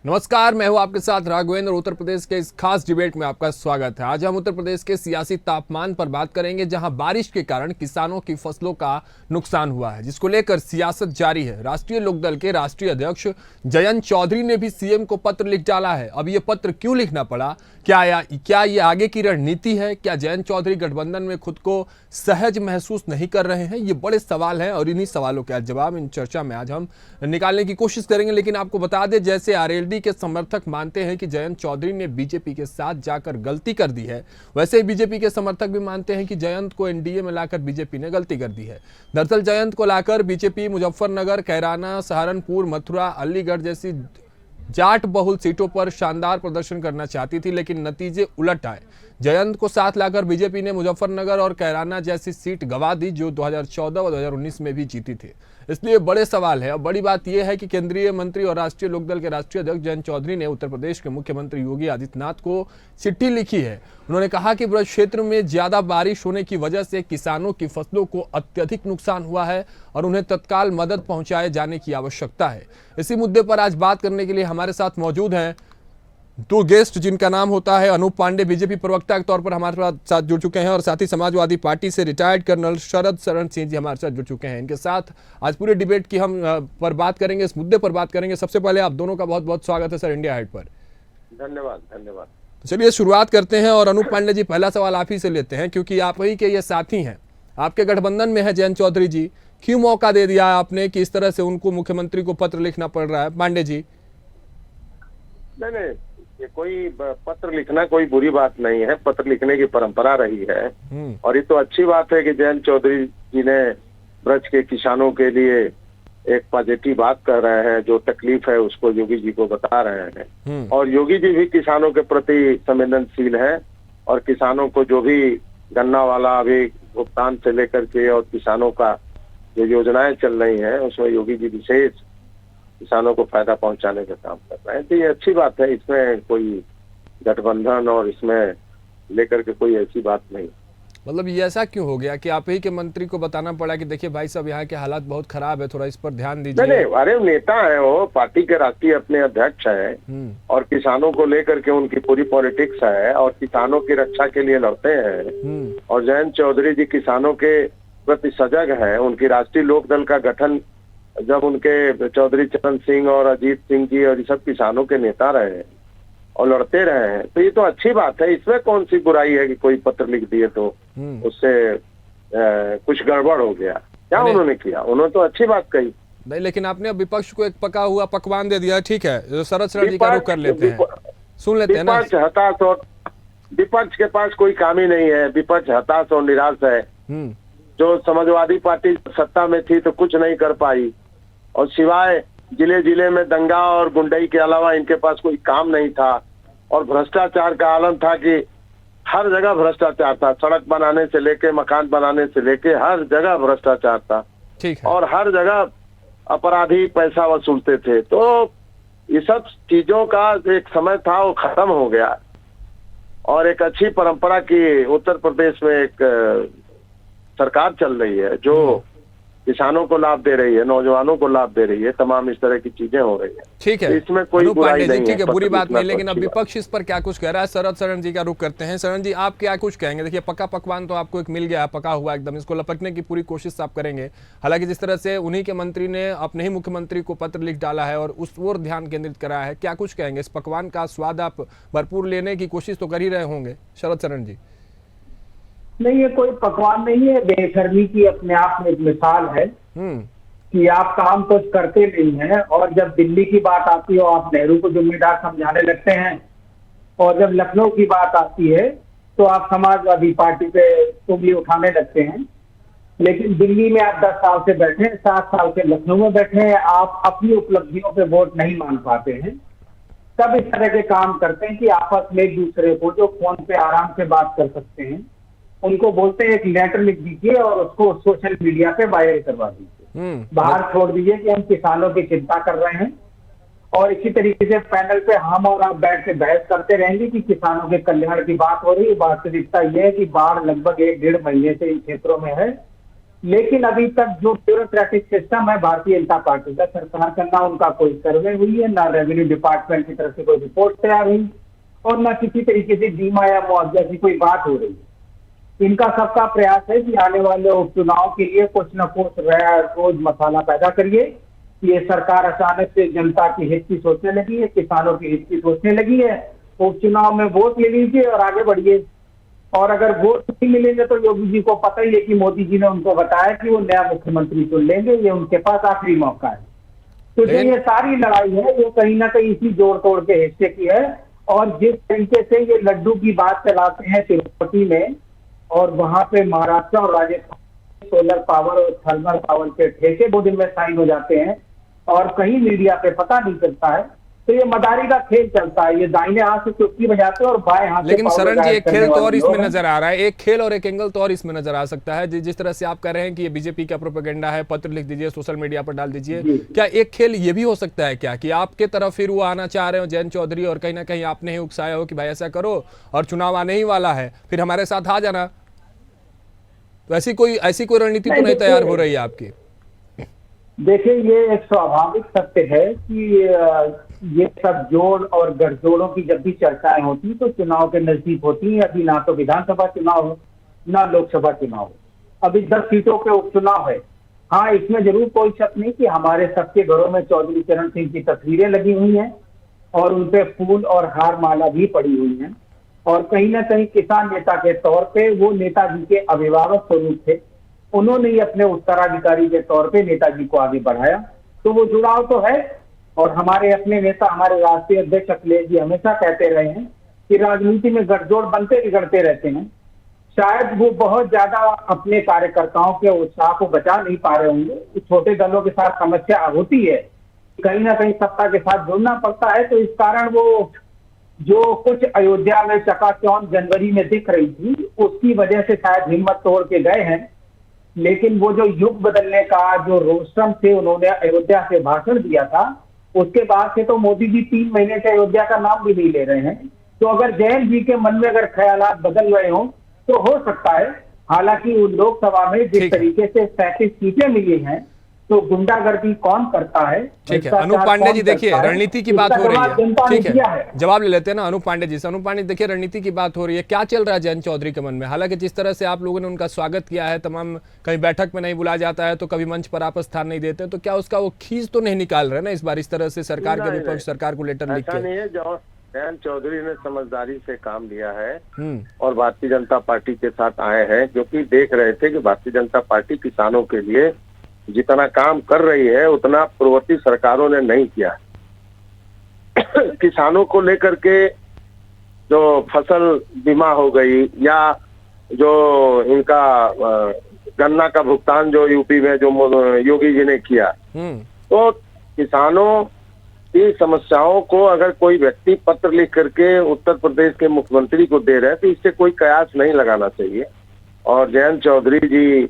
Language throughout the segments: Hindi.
नमस्कार, मैं हूं आपके साथ राघवेंद्र। उत्तर प्रदेश के इस खास डिबेट में आपका स्वागत है। आज हम उत्तर प्रदेश के सियासी तापमान पर बात करेंगे, जहां बारिश के कारण किसानों की फसलों का नुकसान हुआ है, जिसको लेकर सियासत जारी है। राष्ट्रीय लोकदल के राष्ट्रीय अध्यक्ष जयंत चौधरी ने भी सीएम को पत्र लिख डाला है। अब ये पत्र क्यों लिखना पड़ा? क्या ये आगे की रणनीति है? क्या जयंत चौधरी गठबंधन में खुद को सहज महसूस नहीं कर रहे हैं? ये बड़े सवाल हैं और इन्हीं सवालों के जवाब इन चर्चा में आज हम निकालने की कोशिश करेंगे। लेकिन आपको बता दें, जैसे आरएलडी के समर्थक मानते हैं कि जयंत चौधरी ने बीजेपी के साथ जाकर गलती कर दी है, वैसे ही बीजेपी के समर्थक भी मानते हैं कि जयंत को एनडीए में लाकर बीजेपी ने गलती कर दी है। दरअसल जयंत को लाकर बीजेपी मुजफ्फरनगर, कैराना, सहारनपुर, मथुरा, अलीगढ़ जैसी जाट बहुल सीटों पर शानदार प्रदर्शन करना चाहती थी, लेकिन नतीजे उलट आए। जयंत को साथ लाकर बीजेपी ने मुजफ्फरनगर और कैराना जैसी सीट गंवा दी, जो 2014 और 2019 में भी जीती थी। इसलिए बड़े सवाल है। और बड़ी बात यह है कि केंद्रीय मंत्री और राष्ट्रीय लोकदल के राष्ट्रीय अध्यक्ष जयंत चौधरी ने उत्तर प्रदेश के मुख्यमंत्री योगी आदित्यनाथ को चिट्ठी लिखी है। उन्होंने कहा कि ब्रज क्षेत्र में ज्यादा बारिश होने की वजह से किसानों की फसलों को अत्यधिक नुकसान हुआ है और उन्हें तत्काल मदद पहुंचाए जाने की आवश्यकता है। इसी मुद्दे पर आज बात करने के लिए हमारे साथ मौजूद हैं दो गेस्ट, जिनका नाम होता है अनूप पांडे, बीजेपी प्रवक्ता के तौर पर हमारे साथ जुड़ चुके हैं, और साथ ही समाजवादी पार्टी से रिटायर्ड कर्नल शरद शरण सिंह जी हमारे साथ जुड़ चुके हैं। इनके साथ आज पूरे डिबेट की हम पर बात करेंगे, इस मुद्दे पर बात करेंगे। सबसे पहले आप दोनों का बहुत बहुत स्वागत है सर इंडिया हाइट पर। धन्यवाद धन्यवाद। चलिए शुरुआत करते हैं, और अनूप पांडे जी, पहला सवाल आप ही से लेते हैं, क्योंकि आप ही के ये साथी हैं, आपके गठबंधन में है जयंत चौधरी जी। क्यों मौका दे दिया आपने कि इस तरह से उनको मुख्यमंत्री को पत्र लिखना पड़ रहा है? पांडे जी। नहीं, ये कोई पत्र लिखना कोई बुरी बात नहीं है। पत्र लिखने की परंपरा रही है, और ये तो अच्छी बात है कि जयंत चौधरी जी ने ब्रज के किसानों के लिए एक पॉजिटिव बात कर रहे हैं। जो तकलीफ है उसको योगी जी को बता रहे हैं, और योगी जी भी किसानों के प्रति संवेदनशील है। और किसानों को जो भी गन्ना वाला अभी भुगतान से लेकर के और किसानों का जो योजनाएं चल रही हैं, उसमें योगी जी विशेष किसानों को फायदा पहुंचाने का काम कर रहे हैं। तो ये अच्छी बात है, इसमें कोई गठबंधन और इसमें लेकर के कोई ऐसी बात नहीं। मतलब ये ऐसा क्यों हो गया कि आप ही के मंत्री को बताना पड़ा कि देखिए भाई साहब, यहाँ के हालात बहुत खराब है, थोड़ा इस पर ध्यान दीजिए? नहीं, अरे नेता है वो, पार्टी के राष्ट्रीय अपने अध्यक्ष है, और किसानों को लेकर के उनकी पूरी पॉलिटिक्स है, और किसानों की रक्षा के लिए लड़ते हैं। और जयंत चौधरी जी किसानों के प्रति सजग है। उनकी राष्ट्रीय लोकदल का गठन जब उनके चौधरी चरण सिंह और अजीत सिंह जी और ये सब किसानों के नेता रहे हैं और लड़ते रहे हैं, तो ये तो अच्छी बात है। इसमें कौन सी बुराई है कि कोई पत्र लिख दिए तो उससे कुछ गड़बड़ हो गया? क्या उन्होंने किया? उन्होंने तो अच्छी बात कही। नहीं, लेकिन आपने अब विपक्ष को एक पका हुआ पकवान दे दिया। ठीक है, शरद शरण जी का रुख कर लेते हैं, सुन लेते हैं ना। विपक्ष हताश, और विपक्ष के पास कोई काम ही नहीं है। विपक्ष हताश और निराश है। जो समाजवादी पार्टी सत्ता में थी तो कुछ नहीं कर पाई, और सिवाय जिले जिले में दंगा और गुंडई के अलावा इनके पास कोई काम नहीं था। और भ्रष्टाचार का आलम था कि हर जगह भ्रष्टाचार था। सड़क बनाने से लेके मकान बनाने से लेके हर जगह भ्रष्टाचार था। ठीक है। और हर जगह अपराधी पैसा वसूलते थे। तो ये सब चीजों का एक समय था, वो खत्म हो गया। और एक अच्छी परंपरा की उत्तर प्रदेश में एक सरकार चल रही है, जो किसानों को लाभ दे रही है, नौजवानों को लाभ दे रही है, तमाम इस तरह की चीजें हो रही है। ठीक है, इसमें कोई बुराई नहीं है। ठीक है, बुरी बात नहीं, लेकिन अब विपक्ष इस पर क्या कुछ कह रहा है? शरद शरण जी का रुख करते हैं। शरण जी, आप क्या कुछ कहेंगे? देखिए, पका पकवान तो आपको एक मिल गया, पका हुआ एकदम, इसको लपकने की पूरी कोशिश आप करेंगे। हालांकि जिस तरह से उन्हीं के मंत्री ने अपने ही मुख्यमंत्री को पत्र लिख डाला है और उस ओर ध्यान केंद्रित करा है, क्या कुछ कहेंगे? इस पकवान का स्वाद आप भरपूर लेने की कोशिश तो कर ही रहे होंगे, शरद शरण जी। नहीं, ये कोई पकवान नहीं है, बेशर्मी की अपने आप में एक मिसाल है कि आप काम कुछ करते नहीं हैं, और जब दिल्ली की बात आती है आप नेहरू को जिम्मेदार समझाने लगते हैं, और जब लखनऊ की बात आती है तो आप समाजवादी पार्टी पे उंगली उठाने लगते हैं। लेकिन दिल्ली में आप 10 साल से बैठे हैं, 7 साल से लखनऊ में बैठे हैं, आप अपनी उपलब्धियों पे वोट नहीं मान पाते हैं। तब इस तरह के काम करते हैं कि आपस में एक दूसरे को, जो फोन पे आराम से बात कर सकते हैं, उनको बोलते हैं एक लेटर लिख दीजिए और उसको सोशल मीडिया पे वायरल करवा दीजिए, बाहर छोड़ दीजिए कि हम किसानों की चिंता कर रहे हैं। और इसी तरीके से पैनल पे हम और आप बैठ के बहस करते रहेंगे कि किसानों के कल्याण की बात हो रही है। वास्तविकता यह है कि बाढ़ लगभग 1-1.5 महीने से इन क्षेत्रों में है, लेकिन अभी तक जो ब्यूरोक्रेटिक सिस्टम है भारतीय जनता पार्टी का, सरकार का, ना उनका कोई सर्वे हुई है, ना रेवेन्यू डिपार्टमेंट की तरफ से कोई रिपोर्ट तैयार हुई, और ना किसी तरीके से बीमा या मुआवजा की कोई बात हो रही है। इनका सबका प्रयास है कि आने वाले उपचुनाव के लिए कुछ न कुछ रोज मसाला पैदा करिए। ये सरकार अचानक से जनता की हित की सोचने लगी है, किसानों की हित की सोचने लगी है। उपचुनाव में वोट ले लीजिए और आगे बढ़िए। और अगर वोट नहीं मिलेंगे तो योगी जी को पता ही है कि मोदी जी ने उनको बताया कि वो नया मुख्यमंत्री चुन लेंगे, ये उनके पास आखिरी मौका है। तो जो ये सारी लड़ाई है वो कहीं ना कहीं इसी जोड़ तोड़ के हिस्से की है। और जिस तरीके से ये लड्डू की बात चलाते हैं तिरुपति में, और वहां पे महाराष्ट्र और राजस्थान सोलर पावर और थर्मल पावर के ठेके 2 दिन में साइन हो जाते हैं और कहीं मीडिया पे पता नहीं चलता है, तो ये मदारी का खेल चलता है। ये दाहिने हाथ से चुटकी बजाते हैं और बाएं हाथ से। लेकिन शरण जी, एक खेल तो और इसमें नजर आ रहा है, एक खेल और एक एंगल तो और इसमें नजर आ सकता है। जिस तरह से आप कह रहे हैं कि ये बीजेपी का प्रोपेगेंडा है, पत्र लिख दीजिए, सोशल मीडिया पर डाल दीजिए, क्या एक खेल ये भी हो सकता है क्या कि आपके तरफ फिर वो आना चाह रहे हो जयंत चौधरी, और कहीं ना कहीं आपने ही उकसाया हो कि भाई ऐसा करो और चुनाव आने ही वाला है, फिर हमारे साथ आ जाना? तो ऐसी कोई रणनीति तो नहीं तैयार हो रही है आपकी? देखिए, ये एक स्वाभाविक सत्य है कि ये सब जोड़ और गठजोड़ों की जब भी चर्चाएं होती तो चुनाव के नजदीक होती है। अभी ना तो विधानसभा चुनाव हो, ना लोकसभा चुनाव हो, अभी 10 सीटों पे उपचुनाव है। हाँ, इसमें जरूर कोई शक नहीं कि हमारे सबके घरों में चौधरी चरण सिंह की तस्वीरें लगी हुई हैं और उनपे फूल और हार माला भी पड़ी हुई हैं। और कहीं ना कहीं किसान नेता के तौर पे वो नेताजी के अभिभावक स्वरूप थे, उन्होंने ही अपने उत्तराधिकारी के तौर पे नेताजी को आगे बढ़ाया। तो वो जुड़ाव तो है। और हमारे अपने नेता, हमारे राष्ट्रीय अध्यक्ष अखिलेश जी हमेशा कहते रहे हैं कि राजनीति में गठजोड़ बनते बिगड़ते रहते हैं। शायद वो बहुत ज्यादा अपने कार्यकर्ताओं के उत्साह को बचा नहीं पा रहे होंगे। छोटे दलों के साथ समस्या होती है, कहीं ना कहीं सत्ता के साथ जुड़ना पड़ता है। तो इस कारण वो जो कुछ अयोध्या में चकाचौंध जनवरी में दिख रही थी, उसकी वजह से शायद हिम्मत तोड़ के गए हैं। लेकिन वो जो युग बदलने का जो रोस्टम से उन्होंने अयोध्या से भाषण दिया था, उसके बाद से तो मोदी जी 3 महीने से अयोध्या का नाम भी नहीं ले रहे हैं। तो अगर जयंत जी के मन में अगर ख्यालात बदल रहे हो तो हो सकता है। हालांकि लोकसभा में जिस तरीके से 37 सीटें मिली हैं, तो गुंडागर्दी कौन करता है? ठीक है अनूप पांडे जी, देखिए रणनीति की बात हो रही है, ठीक है जवाब ले लेते हैं ना अनूप पांडे जी से। अनूप पांडे, देखिए रणनीति की बात हो रही है, क्या चल रहा है जयंत चौधरी के मन में? हालांकि जिस तरह से आप लोगों ने उनका स्वागत किया है, तमाम कहीं बैठक में नहीं बुलाया जाता है तो कभी मंच पर आप स्थान नहीं देते, तो क्या उसका वो खींच तो नहीं निकाल रहे ना इस बार, इस तरह से सरकार के विपक्ष सरकार को लेटर लिख के? जयंत चौधरी ने समझदारी से काम लिया है और भारतीय जनता पार्टी के साथ आए हैं, क्योंकि देख रहे थे कि भारतीय जनता पार्टी किसानों के लिए जितना काम कर रही है उतना पूर्ववर्ती सरकारों ने नहीं किया। किसानों को लेकर के जो फसल बीमा हो गई या जो इनका गन्ना का भुगतान जो यूपी में जो योगी जी ने किया, तो किसानों की समस्याओं को अगर कोई व्यक्ति पत्र लिख करके उत्तर प्रदेश के मुख्यमंत्री को दे रहे हैं तो इससे कोई कयास नहीं लगाना चाहिए। और जयंत चौधरी जी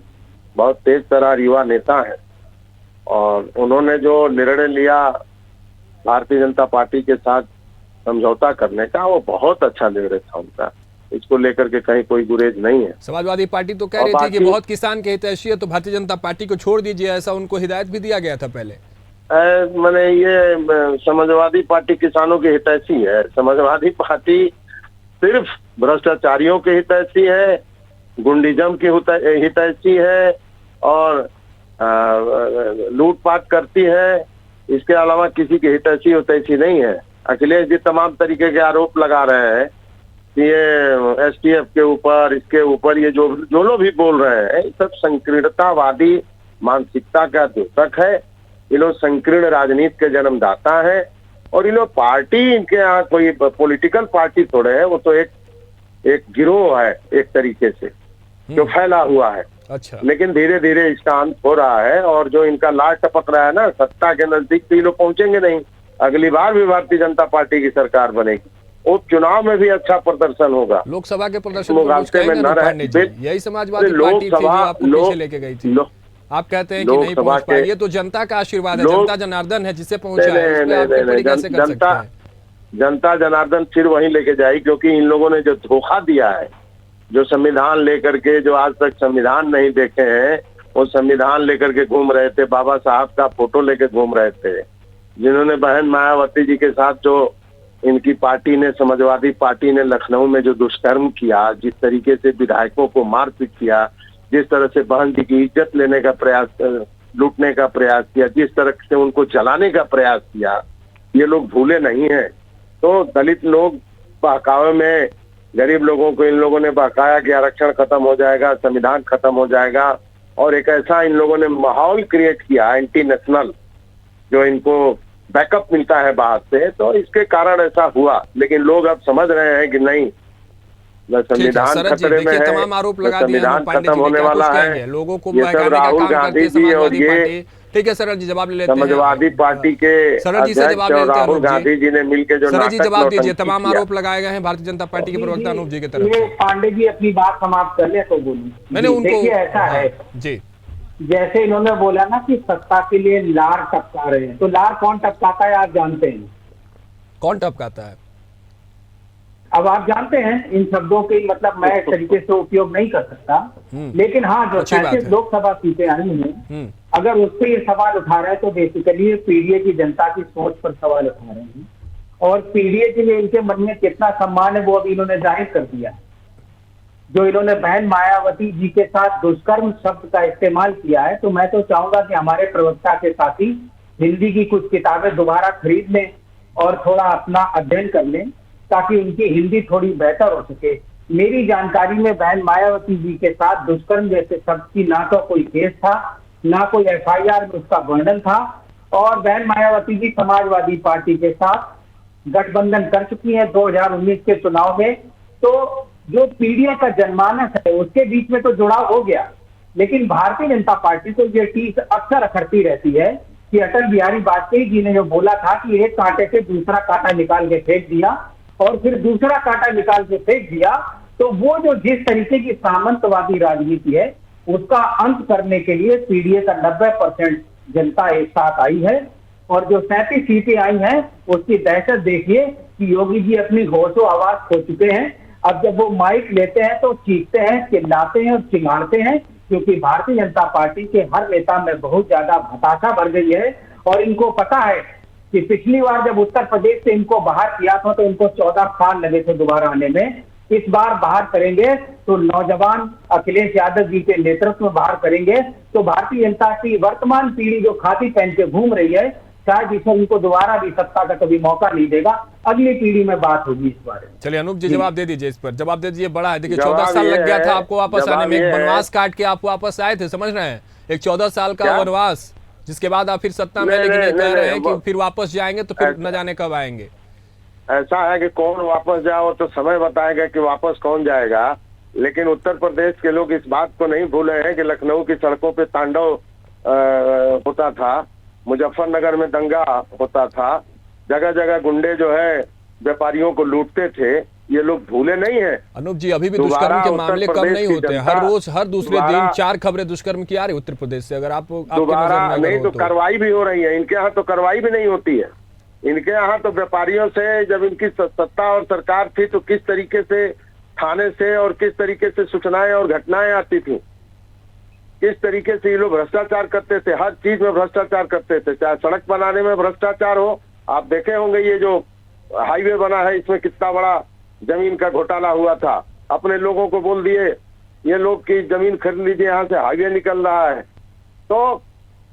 बहुत तेज तर्रार युवा नेता है और उन्होंने जो निर्णय लिया भारतीय जनता पार्टी के साथ समझौता करने का, वो बहुत अच्छा निर्णय था उनका। इसको लेकर के कहीं कोई गुरेज नहीं है। समाजवादी पार्टी तो कह रही थी कि बहुत किसान के हितैषी है तो भारतीय जनता पार्टी को छोड़ दीजिए, ऐसा उनको हिदायत भी दिया गया था पहले। मैंने ये समाजवादी पार्टी किसानों के हितैषी है? समाजवादी पार्टी सिर्फ भ्रष्टाचारियों के हितैषी है, गुंडीजम की हितैषी है और लूटपाट करती है। इसके अलावा किसी की हितैषी नहीं है। अखिलेश जी तमाम तरीके के आरोप लगा रहे हैं कि ये एसटीएफ के ऊपर, इसके ऊपर, ये जो लोग भी बोल रहे हैं, सब संकीर्णतावादी मानसिकता का द्योतक है। ये लोग संकीर्ण राजनीति के जन्मदाता है और ये लोग पार्टी, इनके यहाँ कोई पॉलिटिकल पार्टी थोड़े है, वो तो एक गिरोह है एक तरीके से जो फैला हुआ है। अच्छा। लेकिन धीरे धीरे इसका अंत हो रहा है और जो इनका लाल टपक रहा है ना सत्ता के नजदीक, तो ये लोग पहुंचेंगे नहीं। अगली बार भी भारतीय जनता पार्टी की सरकार बनेगी, उपचुनाव में भी अच्छा प्रदर्शन होगा। लोकसभा के प्रदर्शन में यही समाजवादी पार्टी थी जो आपको पीछे लेके गई थी। आप कहते हैं कि नहीं पहुंच पाई, ये तो जनता का आशीर्वाद है, जनता जनार्दन है जिसे पहुंचा है। जनता जनार्दन फिर वहीं लेके जाएगी, क्योंकि इन लोगों ने जो धोखा दिया है, जो संविधान लेकर के, जो आज तक संविधान नहीं देखे हैं वो संविधान लेकर के घूम रहे थे, बाबा साहब का फोटो लेकर घूम रहे थे, जिन्होंने बहन मायावती जी के साथ जो इनकी पार्टी ने, समाजवादी पार्टी ने लखनऊ में जो दुष्कर्म किया, जिस तरीके से विधायकों को मारपीट किया, जिस तरह से बहन जी की इज्जत लेने का प्रयास, लूटने का प्रयास किया, जिस तरह से उनको जलाने का प्रयास किया, ये लोग भूले नहीं हैं। तो दलित लोग बहकावे में गरीब लोगों को इन लोगों ने बहकाया कि आरक्षण खत्म हो जाएगा, संविधान खत्म हो जाएगा, और एक ऐसा इन लोगों ने माहौल क्रिएट किया एंटी नेशनल, जो इनको बैकअप मिलता है बाहर से, तो इसके कारण ऐसा हुआ। लेकिन लोग अब समझ रहे हैं कि नहीं, संविधान खतरे में है, तमाम आरोप लगा दिए संविधान खत्म होने वाला है। लोगों को ये सब राहुल गांधी जी और ये ठीक है सरल जी जवाब ले लेते हैं। समाजवादी पार्टी के सरल जी से जवाब ले लेते हैं। राहुल गांधी जी ने मिलकर जो सरल जी जवाब दीजिए, तमाम आरोप लगाए गए हैं भारतीय जनता पार्टी के प्रवक्ता अनूप जी की तरफ से। पांडे जी अपनी बात समाप्त कर ले तो बोलूं। मैंने उनको ऐसा है जी, जैसे इन्होंने बोला ना कि सत्ता के लिए लार टपका रहे हैं, तो लार कौन टपकाता है आप जानते हैं? कौन टपकाता है? अब आप जानते हैं इन शब्दों के मतलब मैं इस तरीके से उपयोग नहीं कर सकता, लेकिन हाँ जो 37 लोकसभा सीटें आई हैं, अगर उस पर ये सवाल उठा रहे हैं तो बेसिकली पीडीए की जनता की सोच पर सवाल उठा रहे हैं, और पीडीए के लिए इनके मन में कितना सम्मान है वो अभी इन्होंने जाहिर कर दिया। जो इन्होंने बहन मायावती जी के साथ दुष्कर्म शब्द का इस्तेमाल किया है, तो मैं तो चाहूंगा कि हमारे प्रवक्ता के साथी हिंदी की कुछ किताबें दोबारा खरीद लें और थोड़ा अपना अध्ययन कर लें, ताकि उनकी हिंदी थोड़ी बेहतर हो सके। मेरी जानकारी में बहन मायावती जी के साथ दुष्कर्म जैसे शब्द की ना तो कोई केस था, ना कोई एफआईआर में उसका वर्णन था, और बहन मायावती जी समाजवादी पार्टी के साथ गठबंधन कर चुकी है 2019 के चुनाव में। तो जो पीडीए का जनमानस है उसके बीच में तो जुड़ाव हो गया, लेकिन भारतीय जनता पार्टी को ये चीज अक्सर अखरती रहती है कि अटल बिहारी वाजपेयी जी ने जो बोला था कि एक कांटे से दूसरा कांटा निकाल के फेंक दिया और फिर दूसरा कांटा निकाल के फेंक दिया, तो वो जो जिस तरीके की सामंतवादी राजनीति है उसका अंत करने के लिए पीडीए का 90% जनता एक साथ आई है, और जो 37 सीटें आई हैं उसकी दहशत देखिए कि योगी जी अपनी होशो आवाज खो चुके हैं। अब जब वो माइक लेते हैं तो चीखते हैं, चिल्लाते हैं और चिंगाड़ते हैं, क्योंकि भारतीय जनता पार्टी के हर नेता में बहुत ज्यादा हताशा बढ़ गई है, और इनको पता है कि पिछली बार जब उत्तर प्रदेश से इनको बाहर किया था तो इनको 14 साल लगे थे दोबारा आने में। इस बार बाहर करेंगे तो नौजवान अखिलेश यादव जी के नेतृत्व में बाहर करेंगे, तो भारतीय जनता की वर्तमान पीढ़ी जो खादी पहन के घूम रही है, शायद इसे उनको दोबारा भी सत्ता का कभी मौका नहीं देगा। अगली पीढ़ी में बात होगी इस बारे में। चलिए अनूप जी जवाब दे दीजिए, इस पर जवाब दे दीजिए। बड़ा है, देखिए 14 साल लग गया था आपको वापस आने में, एक वनवास काट के आप वापस आए थे, समझ रहे हैं, एक 14 साल का वनवास, जिसके बाद आप फिर सत्ता में, लेकिन ये कह रहे हैं कि फिर वापस जाएंगे तो फिर न जाने कब आएंगे। ऐसा है कि कौन वापस जाओ तो समय बताएगा कि वापस कौन जाएगा, लेकिन उत्तर प्रदेश के लोग इस बात को नहीं भूले हैं कि लखनऊ की सड़कों पे तांडव होता था, मुजफ्फरनगर में दंगा होता था, जगह जगह गुंडे जो है व्यापारियों को लूटते थे, ये लोग भूले नहीं है। अनूप जी अभी भी दुष्कर्म के मामले कम नहीं होते, हर रोज हर दूसरे दिन 4 खबरें दुष्कर्म की आ रही उत्तर प्रदेश से। अगर आप दोबारा नहीं तो कार्रवाई भी हो रही है, इनके यहाँ तो कार्रवाई भी नहीं होती है। इनके यहाँ तो व्यापारियों से जब इनकी सत्ता और सरकार थी तो किस तरीके से थाने से और किस तरीके से सूचनाएं और घटनाएं आती थी, किस तरीके से ये लोग भ्रष्टाचार करते थे, हर चीज में भ्रष्टाचार करते थे, चाहे सड़क बनाने में भ्रष्टाचार हो। आप देखे होंगे ये जो हाईवे बना है इसमें कितना बड़ा जमीन का घोटाला हुआ था, अपने लोगों को बोल दिए ये लोग की जमीन खरीद लीजिए, यहाँ से हाईवे निकल रहा है। तो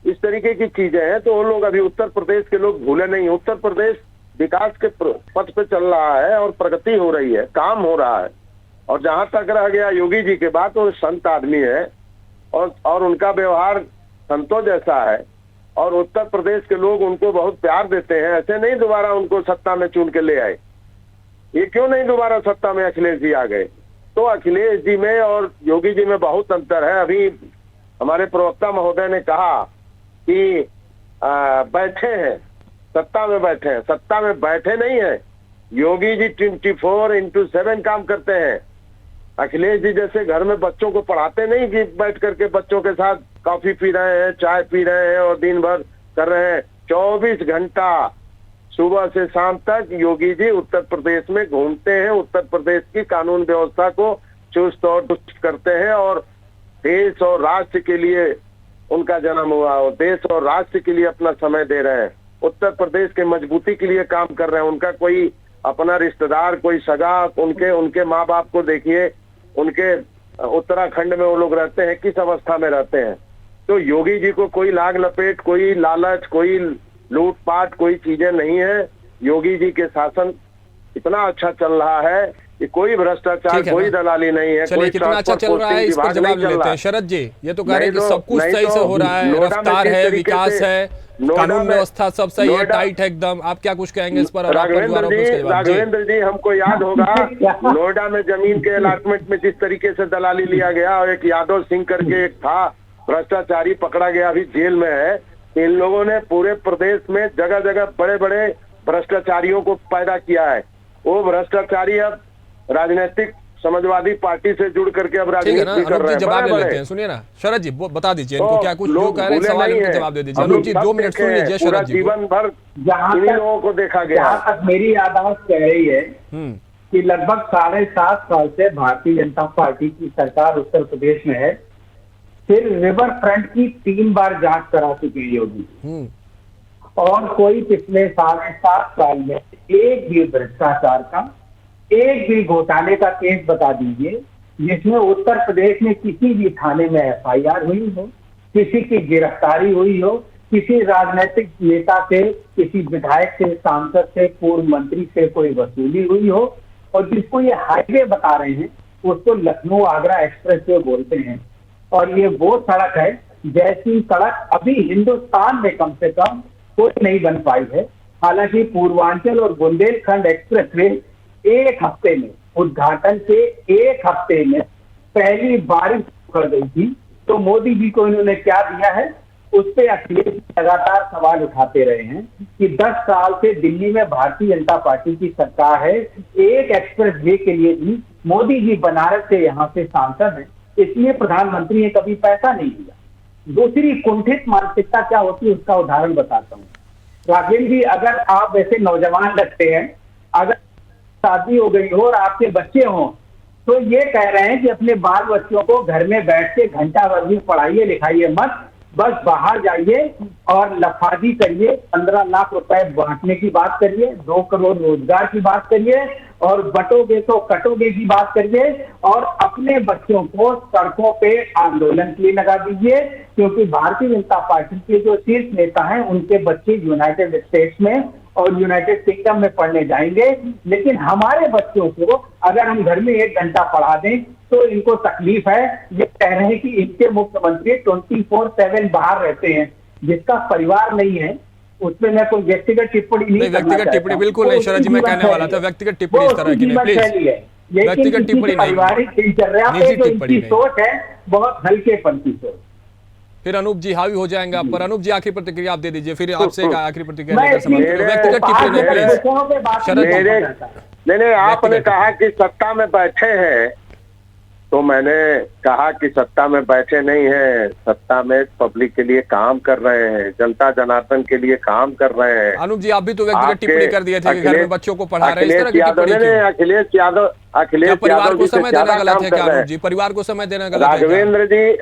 इस तरीके की चीजें हैं, तो वो लोग अभी उत्तर प्रदेश के लोग भूले नहीं। उत्तर प्रदेश विकास के पथ पे चल रहा है और प्रगति हो रही है, काम हो रहा है। और जहां तक रह गया योगी जी के बात, वो संत आदमी है और उनका व्यवहार संतों जैसा है, और उत्तर प्रदेश के लोग उनको बहुत प्यार देते हैं। ऐसे नहीं दोबारा उनको सत्ता में चुन के ले आए। ये क्यों नहीं दोबारा सत्ता में अखिलेश जी आ गए? तो अखिलेश जी में और योगी जी में बहुत अंतर है। अभी हमारे प्रवक्ता महोदय ने कहा कि बैठे हैं, सत्ता में बैठे हैं, सत्ता में बैठे नहीं है। योगी जी 24/7 काम करते हैं। अखिलेश जी जैसे घर में बच्चों को पढ़ाते नहीं कि बैठ करके बच्चों के साथ कॉफी पी रहे हैं, चाय पी रहे हैं और दिन भर कर रहे हैं। 24 घंटा सुबह से शाम तक योगी जी उत्तर प्रदेश में घूमते हैं, उत्तर प्रदेश की कानून व्यवस्था को चुस्त और दुरुस्त करते हैं और देश और राष्ट्र के लिए उनका जन्म हुआ हो, देश और राष्ट्र के लिए अपना समय दे रहे हैं, उत्तर प्रदेश के मजबूती के लिए काम कर रहे हैं। उनका कोई अपना रिश्तेदार, कोई सगा, उनके माँ बाप को देखिए, उनके उत्तराखंड में वो लोग रहते हैं, किस अवस्था में रहते हैं। तो योगी जी को कोई लाग लपेट, कोई लालच, कोई लूटपाट, कोई चीजें नहीं है। योगी जी के शासन इतना अच्छा चल रहा है कि कोई भ्रष्टाचार, कोई दलाली नहीं है। चलिए, कितना अच्छा चल रहा है इस पर जवाब लेते हैं। शरद जी, ये तो कह रहे हैं कि सब कुछ सही से हो रहा है, रफ्तार है, विकास है, कानून व्यवस्था सब सही है, टाइट है एकदम। आप क्या कुछ कहेंगे इस पर? राघवेंद्र जी, हमको याद होगा नोएडा में जमीन के अलॉटमेंट में जिस तरीके से दलाली लिया गया, और एक यादव सिंह करके एक था भ्रष्टाचारी, पकड़ा गया, अभी जेल में है। इन लोगों ने पूरे प्रदेश में जगह जगह बड़े बड़े भ्रष्टाचारियों को पैदा किया है। वो भ्रष्टाचारी अब राजनीतिक समाजवादी पार्टी से जुड़ करके अब राजनीति कर रहे हैं। जवाब ले लेते हैं, सुनिए ना शरद जी, बता दीजिए इनको क्या कुछ जो कह रहे हैं, सवाल इनके जवाब दे दीजिए। अनूप जी 2 मिनट सुन लीजिए शरद जी। जीवन भर इन्हीं लोगों को देखा गया। जहाँ तक मेरी याददाश्त कह रही है कि लगभग 7.5 साल से भारतीय जनता पार्टी की सरकार उत्तर प्रदेश में है। फिर रिवर फ्रंट की 3 बार जांच करा चुके हैं योगी, और कोई पिछले 7.5 साल में एक भी भ्रष्टाचार का, एक भी घोटाले का केस बता दीजिए जिसमें उत्तर प्रदेश में किसी भी थाने में FIR हुई हो, किसी की गिरफ्तारी हुई हो, किसी राजनीतिक नेता से, किसी विधायक से, सांसद से, पूर्व मंत्री से कोई वसूली हुई हो। और जिसको ये हाईवे बता रहे हैं उसको लखनऊ आगरा एक्सप्रेस वे बोलते हैं, और ये वो सड़क है जैसी सड़क अभी हिंदुस्तान में कम से कम कोई नहीं बन पाई है। हालांकि पूर्वांचल और बुंदेलखंड एक्सप्रेस वे एक हफ्ते में, उद्घाटन के 1 हफ्ते में पहली बारिश कर गई थी। तो मोदी जी को इन्होंने क्या दिया है, उस पे अखिलेश लगातार सवाल उठाते रहे हैं कि 10 साल से दिल्ली में भारतीय जनता पार्टी की सरकार है, एक एक्सप्रेस वे के लिए भी मोदी जी बनारस से यहाँ से सांसद हैं, इसलिए प्रधानमंत्री ने कभी पैसा नहीं दिया। दूसरी कुंठित मानसिकता क्या होती है उसका उदाहरण बताता हूँ। राजेंद्र जी, अगर आप वैसे नौजवान लगते हैं, अगर शादी हो गई हो और आपके बच्चे हों, तो ये कह रहे हैं कि अपने बाल बच्चों को घर में बैठ के घंटा भर भी पढ़ाइए लिखाइए मत, बस बाहर जाइए और लफाजी करिए, 15 लाख रुपए बांटने की बात करिए, 2 करोड़ रोजगार की बात करिए, और बटोगे तो कटोगे की बात करिए, और अपने बच्चों को सड़कों पे आंदोलन के लिए लगा दीजिए। क्योंकि भारतीय जनता पार्टी के जो शीर्ष नेता हैं उनके बच्चे यूनाइटेड स्टेट्स में और यूनाइटेड किंगडम में पढ़ने जाएंगे, लेकिन हमारे बच्चों को अगर हम घर में 1 घंटा पढ़ा दें तो इनको तकलीफ है। ये कह रहे हैं कि इनके मुख्यमंत्री 24/7 बाहर रहते हैं, जिसका परिवार नहीं है। उसमें मैं कोई व्यक्तिगत टिप्पणी नहीं, व्यक्तिगत टिप्पणी बिल्कुल नहीं शरद जी, मैं कहने वाला था व्यक्तिगत टिप्पणी इस तरह की नहीं, प्लीज व्यक्तिगत टिप्पणी नहीं, पारिवारिक दिनचर्या पे जो इनकी सोच है बहुत हल्केपन की सोच। फिर अनूप जी हावी हो जाएंगे आप पर। अनूप जी आखिरी प्रतिक्रिया आप दे दीजिए, फिर आपसे एक आखिरी प्रतिक्रिया लेकर समाप्त करें। व्यक्तिगत टिप्पणी नहीं प्लीज। शरद नहीं, आपने कहा कि सत्ता में बैठे हैं, तो मैंने कहा कि सत्ता में बैठे नहीं हैं, सत्ता में पब्लिक के लिए काम कर रहे हैं, जनता जनार्दन के लिए काम कर रहे हैं। अनूप जी, आप भी तो व्यक्तिगत टिप्पणी कर दिए थे कि घर में बच्चों को पढ़ा रहे हैं, इस तरह की टिप्पणी क्यों? अखिलेश परिवार को समय देना गलत है क्या अनूप जी? परिवार को समय देना गलत है?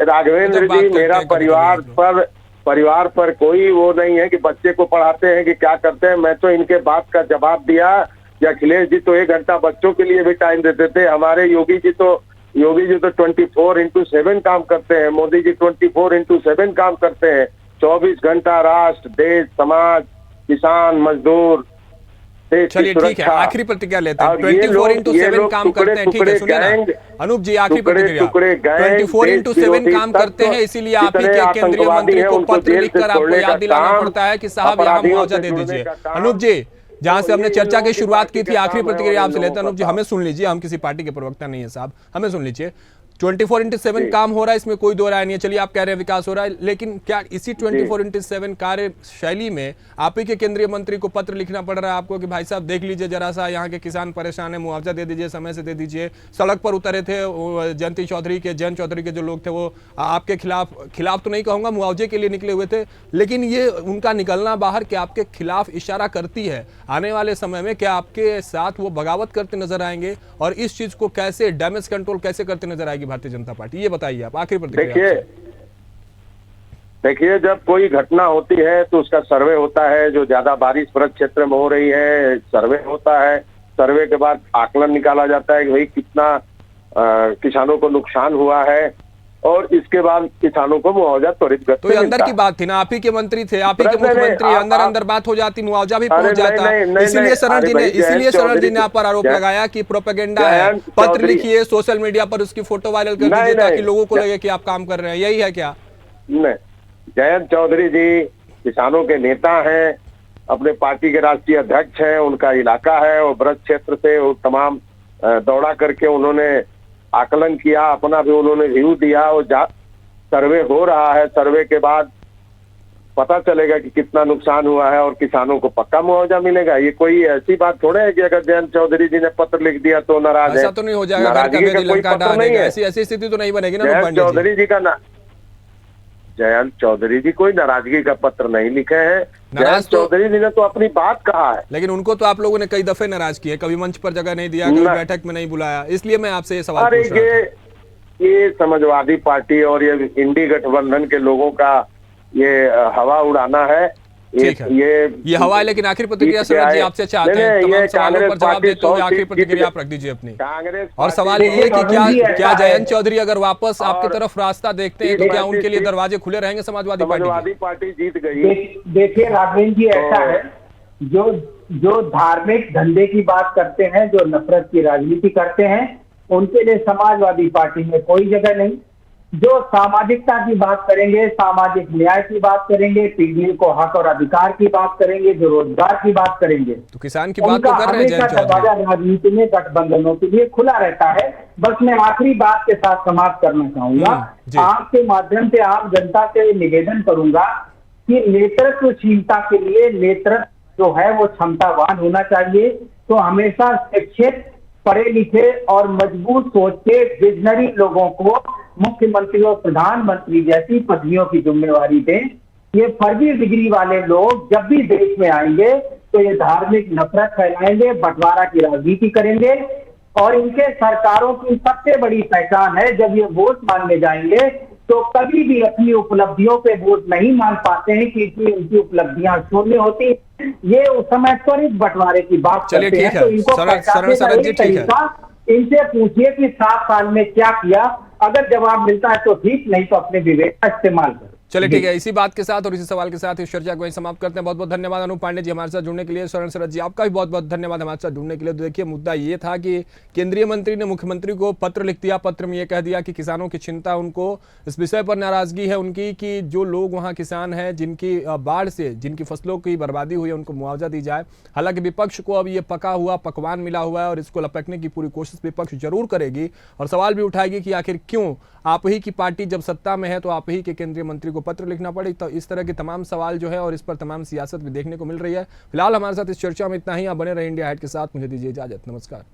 राघवेंद्र जी, मेरा परिवार पर कोई वो नहीं है कि बच्चे को पढ़ाते हैं कि क्या करते हैं। मैं तो इनके बात का जवाब दिया कि अखिलेश जी तो 1 घंटा बच्चों के लिए भी टाइम देते थे, हमारे योगी जी तो 24/7 काम करते हैं, मोदी जी 24/7 काम करते हैं। 24 घंटा राष्ट्र, देश, समाज, किसान, मजदूर, चलिए ठीक है, आखिरी प्रतिक्रिया लेते हैं। 24/7 काम करते हैं, ठीक है, सुनिए ना अनूप जी, आखिरी प्रतिक्रिया। 24/7 काम करते हैं, इसीलिए आप ही के केंद्रीय मंत्री को पत्र लिखकर आपको याद दिलाना पड़ता है कि साहब यहाँ मुआवजा दे दीजिए। अनूप जी, जहां से हमने चर्चा की शुरुआत की थी, आखिरी प्रतिक्रिया आपसे लेते हैं। अनूप जी, हमें सुन लीजिए, हम किसी पार्टी के प्रवक्ता नहीं है साहब, हमें सुन लीजिए। 24/7 काम हो रहा है, इसमें कोई दो राय नहीं है। चलिए, आप कह रहे हैं विकास हो रहा है, लेकिन क्या इसी 24/7 कार्य शैली में आप ही के केंद्रीय मंत्री को पत्र लिखना पड़ रहा है आपको कि भाई साहब देख लीजिए जरा सा, यहाँ के किसान परेशान है, मुआवजा दे दीजिए, समय से दे दीजिए। सड़क पर उतरे थे जयंत चौधरी के जो लोग थे वो आपके खिलाफ तो नहीं कहूंगा, मुआवजे के लिए निकले हुए थे, लेकिन ये उनका निकलना बाहर क्या आपके खिलाफ इशारा करती है आने वाले समय में? क्या आपके साथ वो बगावत करते नजर आएंगे और इस चीज को कैसे डैमेज कंट्रोल कैसे करते नजर आएगी भारतीय जनता पार्टी? ये बताइए आप, आखिरी प्रतिक्रिया। देखिए, देखिए, जब कोई घटना होती है तो उसका सर्वे होता है। जो ज्यादा बारिश ब्रज क्षेत्र में हो रही है, सर्वे होता है। सर्वे के बाद आकलन निकाला जाता है कि भाई कितना किसानों को नुकसान हुआ है, और इसके बाद किसानों को मुआवजा त्वरित गति तो ये अंदर की बात थी ना, आप ही के मंत्री थे, आप ही के मुख्यमंत्री, अंदर बात हो जाती, मुआवजा भी पहुंच जाता। इसीलिए शरण जी ने आप पर आरोप लगाया कि प्रोपेगेंडा है, पत्र लिखिए, सोशल मीडिया पर उसकी फोटो वायरल कर दीजिए ताकि लोगों को लगे कि आप काम कर रहे हैं। यही है क्या? नहीं, जयंत चौधरी जी किसानों के नेता हैं, अपने पार्टी के राष्ट्रीय अध्यक्ष हैं, उनका इलाका है और ब्रज क्षेत्र से वो तमाम दौड़ा करके उन्होंने आकलन किया, अपना भी उन्होंने व्यू दिया। और सर्वे हो रहा है, सर्वे के बाद पता चलेगा कि कितना नुकसान हुआ है और किसानों को पक्का मुआवजा मिलेगा। ये कोई ऐसी बात थोड़े है कि अगर जयंत चौधरी जी ने पत्र लिख दिया तो नाराज है। ऐसा तो नहीं हो जाएगा, ऐसी स्थिति तो नहीं बनेगी ना। जयंत चौधरी जी का जयंत चौधरी जी कोई नाराजगी का पत्र नहीं लिखे हैं। जयंत चौधरी जी ने तो अपनी बात कहा है। लेकिन उनको तो आप लोगों ने कई दफे नाराज किए, कभी मंच पर जगह नहीं दिया, कभी बैठक में नहीं बुलाया। इसलिए मैं आपसे ये सवाल पूछ रहा था। ये समाजवादी पार्टी और ये इंडी गठबंधन के लोगों का ये हवा उड़ाना है। ये हवा है, लेकिन आखिर प्रतिक्रिया शरद जी आपसे चाहते हैं। तमाम सवालों पर जवाब देते हुए आखिर प्रतिक्रिया आप रख दीजिए अपनी। कांग्रेस और सवाल ये कि क्या जयंत चौधरी अगर वापस आपकी तरफ रास्ता देखते हैं तो क्या उनके लिए दरवाजे खुले रहेंगे समाजवादी पार्टी जीत गई? देखिए राघवेंद्र जी, ऐसा है, जो धार्मिक धंधे की बात करते हैं, जो नफरत की राजनीति करते हैं, उनके लिए समाजवादी पार्टी में कोई जगह नहीं। जो सामाजिकता की बात करेंगे, सामाजिक न्याय की बात करेंगे, पीढ़ियों को हक और अधिकार की बात करेंगे, जो रोजगार की बात करेंगे, तो किसान की बात तो कर रहे हैं। दरवाजा राजनीति में गठबंधनों के लिए खुला रहता है। बस मैं आखिरी बात के साथ समाप्त करना चाहूंगा। आपके माध्यम से आम जनता से निवेदन करूंगा कि नेतृत्वशीलता के लिए नेतृत्व जो है वो क्षमतावान होना चाहिए। तो हमेशा शिक्षित, पढ़े लिखे और मजबूत सोच के विजनरी लोगों को मुख्यमंत्री और प्रधानमंत्री जैसी पदवियों की जिम्मेवारी दें। ये फर्जी डिग्री वाले लोग जब भी देश में आएंगे तो ये धार्मिक नफरत फैलाएंगे, बंटवारा की राजनीति करेंगे। और इनके सरकारों की सबसे बड़ी पहचान है, जब ये वोट मांगने जाएंगे तो कभी भी अपनी उपलब्धियों पे वोट नहीं मांग पाते हैं, क्योंकि उनकी उपलब्धियां शून्य होती। ये उस समय त्वरित बंटवारे की बात करते हैं। तो इनको इनसे पूछिए कि 7 साल में क्या किया। अगर जवाब मिलता है तो ठीक, नहीं तो अपने विवेक का इस्तेमाल करें। चलिए ठीक है, इसी बात के साथ और इसी सवाल के साथ इस चर्चा को समाप्त करते हैं। बहुत बहुत धन्यवाद अनूप पांडे जी हमारे साथ जुड़ने के लिए। शरण शरद जी आपका भी बहुत बहुत धन्यवाद हमारे साथ जुड़ने के लिए। तो देखिए, मुद्दा ये था कि केंद्रीय मंत्री ने मुख्यमंत्री को पत्र लिख दिया। पत्र में ये कह दिया कि किसानों की चिंता, उनको इस विषय पर नाराजगी है उनकी कि जो लोग वहाँ किसान हैं जिनकी बाढ़ से जिनकी फसलों की बर्बादी हुई है उनको मुआवजा दी जाए। हालांकि विपक्ष को अब ये पका हुआ पकवान मिला हुआ है और इसको लपेटने की पूरी कोशिश विपक्ष जरूर करेगी और सवाल भी उठाएगी कि आखिर क्यों आप ही की पार्टी जब सत्ता में है तो आप ही के केंद्रीय मंत्री को पत्र लिखना पड़े। तो इस तरह के तमाम सवाल जो है और इस पर तमाम सियासत भी देखने को मिल रही है। फिलहाल हमारे साथ इस चर्चा में इतना ही। आप बने रहे इंडिया हाइट के साथ। मुझे दीजिए इजाजत। नमस्कार।